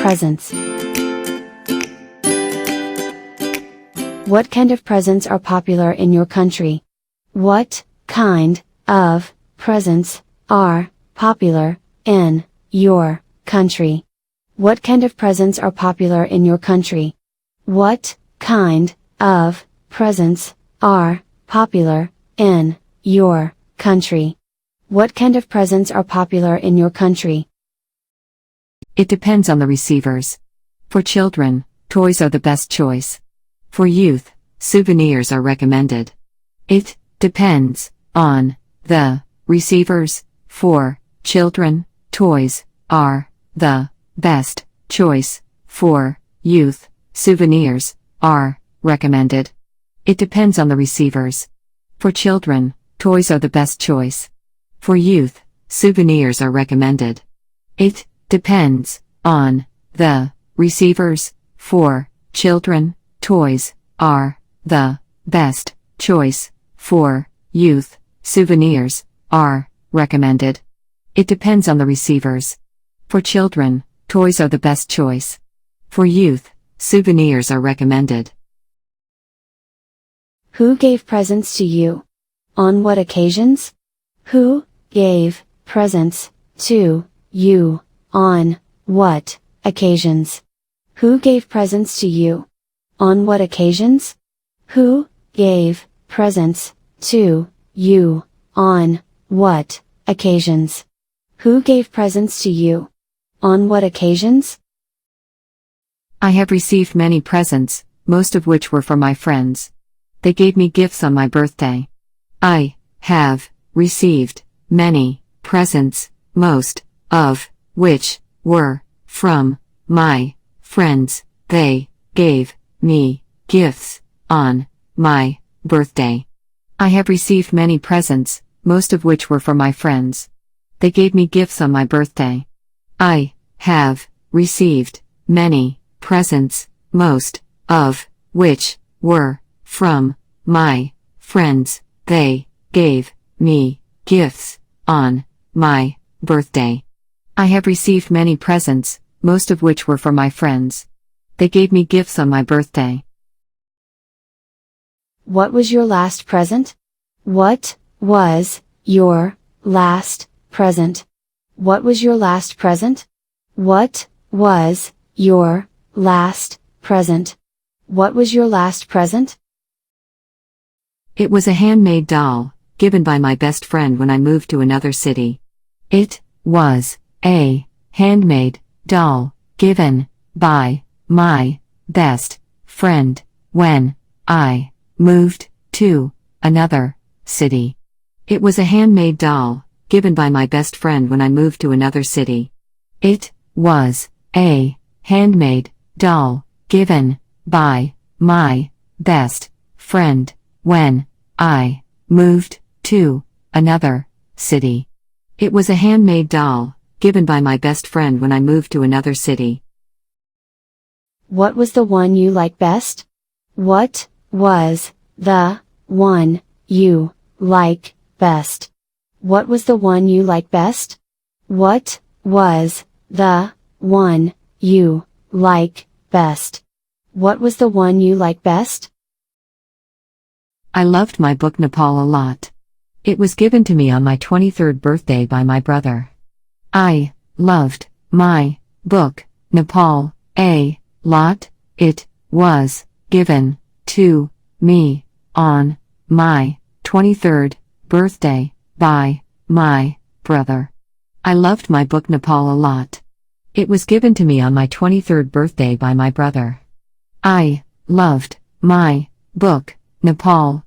presents. What kind of presents are popular in your country? What kind of presents are popular in your country? What kind of presents are popular in your country? What kind of presents are popular in your country? What kind of presents are popular in your country? It depends on the receivers. For children, toys are the best choice. For youth, souvenirs are recommended. It depends on the receivers. For children, toys are the best choice. For youth, souvenirs are recommended. It depends on the receivers. For children, toys are the best choice. For youth, souvenirs are recommended. It depends on the receivers. For children, toys are the best choice. For youth, souvenirs are recommended. It depends on the receivers. For children, toys are the best choice. For youth, souvenirs are recommended. Who gave presents to you? On what occasions? Who gave presents to you? On what occasions? Who gave presents to you? On what occasions? Who gave presents to you? On what occasions? Who gave presents to you? On what occasions? I have received many presents, most of which were from my friends. They gave me gifts on my birthday. I have received many presents, most of which were from my friends. They gave me gifts on my birthday. I have received many presents, most of which were from my friends. They gave me gifts on my birthday. I have received many presents, most of which were from my friends. They gave me gifts on my birthday. I have received many presents, most of which were from my friends. They gave me gifts on my birthday. What was your last present? What was your last present? What was your last present? What was your last present? What was your last present? It was a handmade doll, given by my best friend when I moved to another city. It was a handmade doll, given by my best friend when I moved to another city. It was a handmade doll, given by my best friend when I moved to another city. It was a handmade doll, given by my best friend when I moved to another city. It was a handmade doll, given by my best friend when I moved to another city. What was the one you like best? What was the one you like best? What was the one you like best? What was the one you like best? What was the one you like best? I loved my book Nepal a lot. It was given to me on my 23rd birthday by my brother. I loved my book Nepal a lot. It was given to me on my 23rd birthday by my brother. I loved my book Nepal a lot. It was given to me on my 23rd birthday by my brother. I loved my book Nepal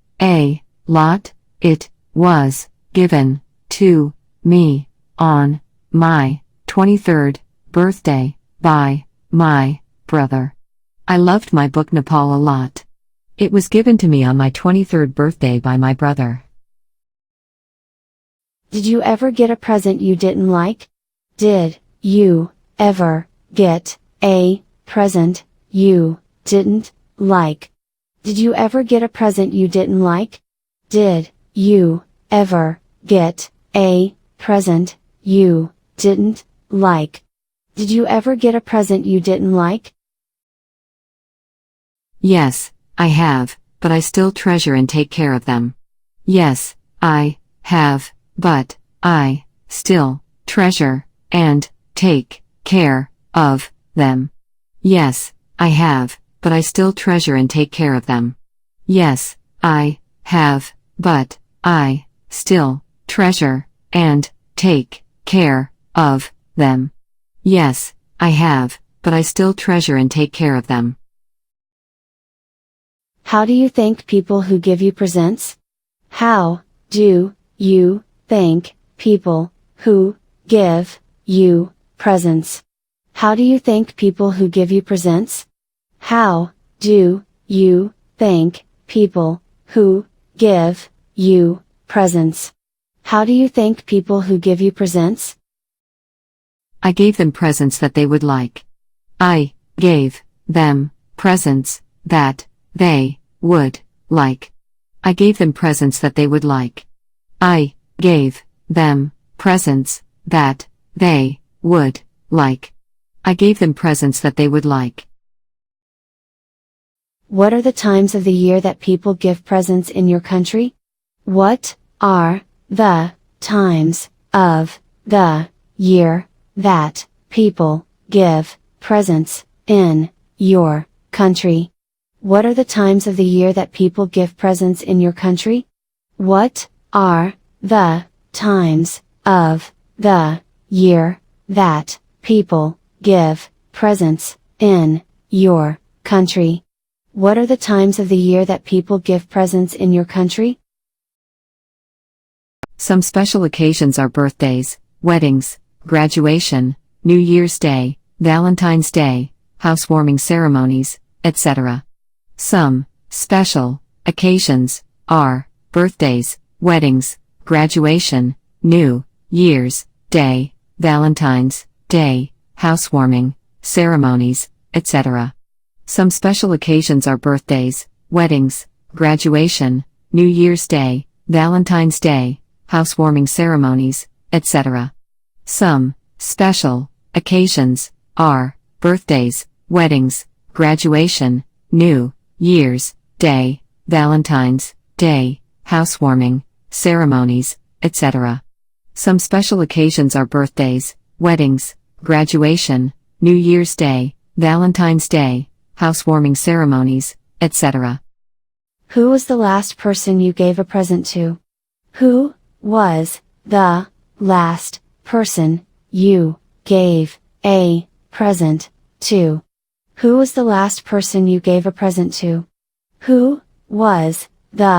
a lot. It was given to me on my 23rd birthday by my brother. I loved my book Nepal a lot. It was given to me on my 23rd birthday by my brother. Did you ever get a present you didn't like? Did you ever get a present you didn't like? Did you ever get a present you didn't like? Did you ever get a present you didn't like? Did you ever get a present you didn't like? Yes, I have, but I still treasure and take care of them. Yes, I have, but I still treasure and take care of them. Yes, I have, but I still treasure and take care of them. Yes, I have, but I still treasure and take care of them. Yes, I have, but I still treasure and take care of them. How do you thank people who give you presents? How do you thank people who give you presents? How do you thank people who give you presents? How do you thank people who give you presents? How do you thank people who give you presents? I gave them presents that they would like. I gave them presents that they would like. I gave them presents that they would like. I gave them presents that they would like. I gave them presents that they would like. What are the times of the year that people give presents in your country? What are the times of the year that people give presents in your country? What are the times of the year that people give presents in your country? What are the times of the year that people give presents in your country? What are the times of the year that people give presents in your country? Some special occasions are birthdays, weddings, graduation, New Year's Day, Valentine's Day, housewarming ceremonies, etc. Some special occasions are birthdays, weddings, graduation, New Year's Day, Valentine's Day, housewarming ceremonies, etc. Some special occasions are birthdays, weddings, graduation, New Year's Day, Valentine's Day, housewarming ceremonies, etc. Some special occasions are birthdays, weddings, graduation, New Year's Day, Valentine's Day, housewarming ceremonies, etc. Some special occasions are birthdays, weddings, graduation, New Year's Day, Valentine's Day, housewarming ceremonies, etc. Who was the last person you gave a present to? Who was the last person you gave a present to? Who was the last person you gave a present to? Who was the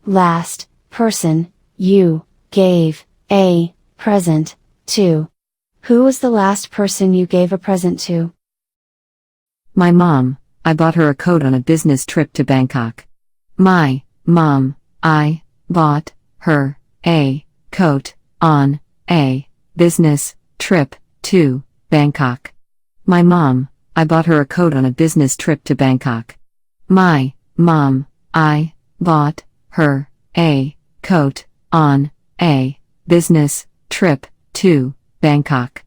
last person you gave a present to? Who was the last person you gave a present to? My mom. I bought her a coat on a business trip to Bangkok. My mom. I bought her a coat on a business trip to Bangkok. My mom. I bought her a coat on a business trip to Bangkok. My mom. I bought her a coat on a business trip to Bangkok.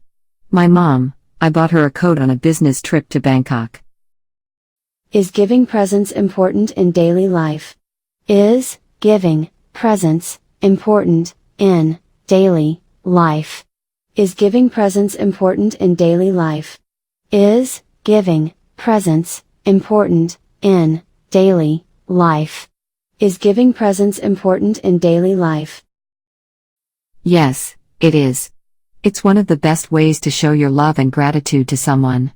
My mom. I bought her a coat on a business trip to Bangkok. Is giving presents important in daily life? Is giving presents important in daily life? Is giving presents important in daily life? Is giving presents important in daily life? Is giving presents important in daily life? Yes, it is. It's one of the best ways to show your love and gratitude to someone.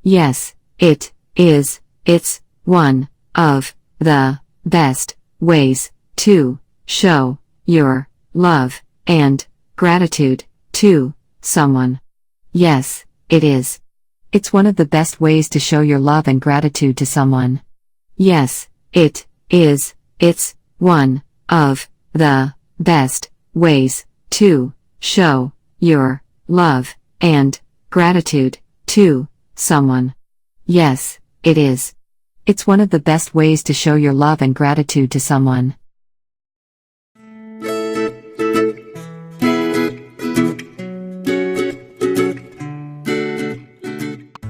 Yes, it is. It's one of the best ways to show your love and gratitude to someone. Yes, it is. It's one of the best ways to show your love and gratitude to someone. Yes, it is. It's one of the best ways to show your love and gratitude to someone. Yes, it is. It's one of the best ways to show your love and gratitude to someone.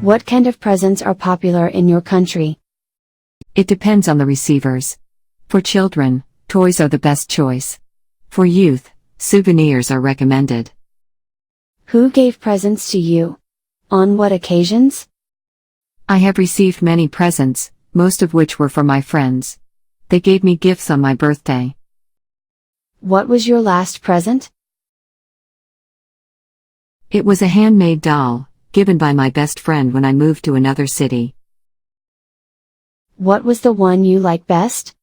What kind of presents are popular in your country? It depends on the receivers. For children, toys are the best choice. For youth, souvenirs are recommended. Who gave presents to you? On what occasions? I have received many presents, most of which were from my friends. They gave me gifts on my birthday. What was your last present? It was a handmade doll, given by my best friend when I moved to another city. What was the one you like best?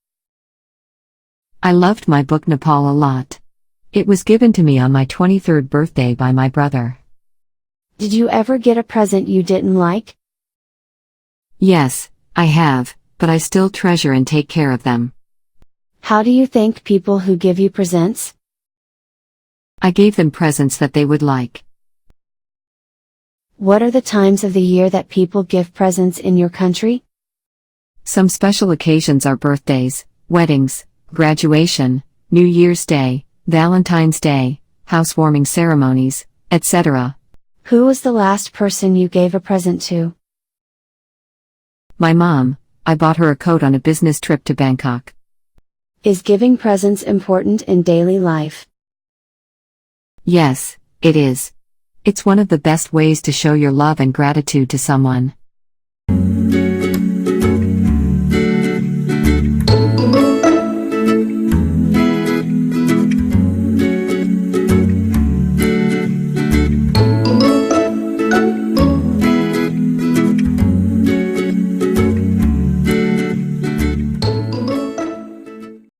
I loved my book Nepal a lot. It was given to me on my 23rd birthday by my brother. Did you ever get a present you didn't like? Yes, I have, but I still treasure and take care of them. How do you thank people who give you presents? I gave them presents that they would like. What are the times of the year that people give presents in your country? Some special occasions are birthdays, weddings, graduation, New Year's Day, Valentine's Day, housewarming ceremonies, etc. Who was the last person you gave a present to? My mom. I bought her a coat on a business trip to Bangkok. Is giving presents important in daily life? Yes, it is. It's one of the best ways to show your love and gratitude to someone.